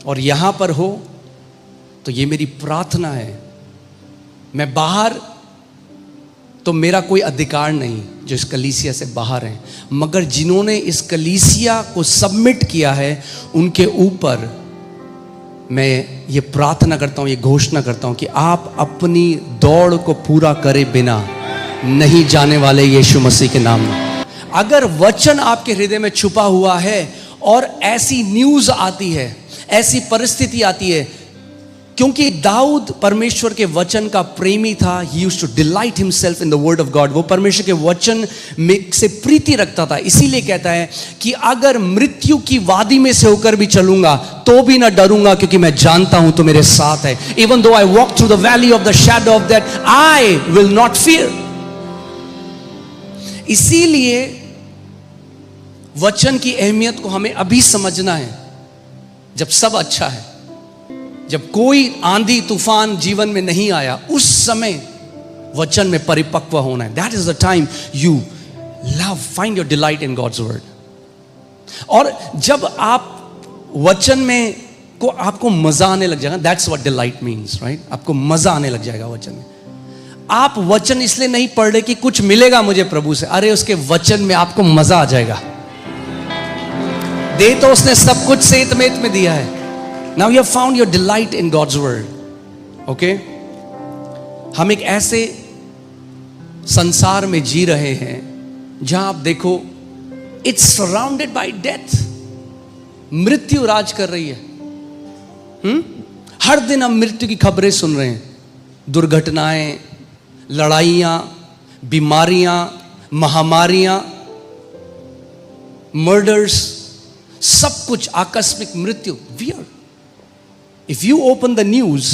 और यहां पर हो, तो ये मेरी प्रार्थना है। मैं बाहर तो मेरा कोई अधिकार नहीं जो इस कलीसिया से बाहर हैं, मगर जिन्होंने इस कलीसिया को सबमिट किया है उनके ऊपर मैं ये प्रार्थना करता हूं, ये घोषणा करता हूं कि आप अपनी दौड़ को पूरा करे बिना नहीं जाने वाले यीशु मसीह के नाम में। अगर वचन आपके हृदय में छुपा हुआ है और ऐसी न्यूज़ आती है, ऐसी परिस्थिति आती है, क्योंकि दाऊद परमेश्वर के वचन का प्रेमी था, he used to delight himself in the word of God, वो परमेश्वर के वचन में से प्रीति रखता था। इसीलिए कहता है कि अगर मृत्यु की वादी में से होकर भी चलूंगा तो भी ना डरूंगा, क्योंकि मैं जानता हूं तो मेरे साथ है। Even though I walk through the valley of the shadow of death, I will not fear. इसीलिए वचन की अहमियत को हमें अभी समझना है, जब सब अच्छा है, जब कोई आंधी तूफान जीवन में नहीं आया, उस समय वचन में परिपक्व होना है। That is the time you love, find your delight in God's word. और जब आप वचन में को आपको मजा आने लग जाएगा, that's what delight means, right? आपको मजा आने लग जाएगा वचन में। आप वचन इसलिए नहीं पढ़ रहे कि कुछ मिलेगा मुझे प्रभु से, अरे उसके वचन में आपको मजा आ जाएगा। दे तो उसने सब कुछ सेत मेत में दिया है। Now you have found your delight in God's word. Okay? हम एक ऐसे संसार में जी रहे हैं जहां आप देखो, it's surrounded by death. मृत्यु राज कर रही है। हर दिन हम मृत्यु की खबरें सुन रहे हैं। दुर्घटनाएं, लड़ाइयां, बीमारियां, महामारियां, मर्डर्स, सब कुछ आकस्मिक मृत्यु। Weird. If you open the news,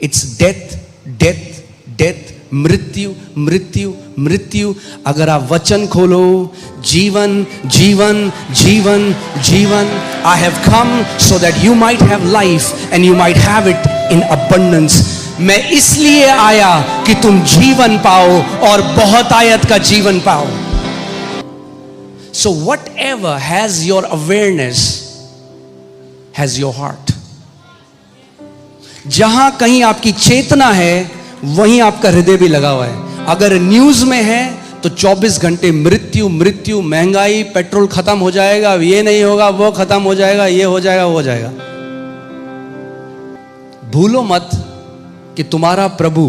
it's death, death, death, मृत्यु, मृत्यु, मृत्यु। अगर आप वचन खोलो, जीवन, जीवन, जीवन, जीवन। I have come so that you might have life and you might have it in abundance. मैं इसलिए आया कि तुम जीवन पाओ और बहुत आयत का जीवन पाओ। So whatever has your awareness has your heart. जहां कहीं आपकी चेतना है वहीं आपका हृदय भी लगा हुआ है। अगर न्यूज में है तो 24 घंटे मृत्यु, मृत्यु, महंगाई, पेट्रोल खत्म हो जाएगा, ये नहीं होगा, वो खत्म हो जाएगा, ये हो जाएगा, वो हो जाएगा। भूलो मत कि तुम्हारा प्रभु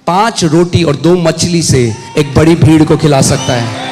5 रोटी और 2 मछली से एक बड़ी भीड़ को खिला सकता है।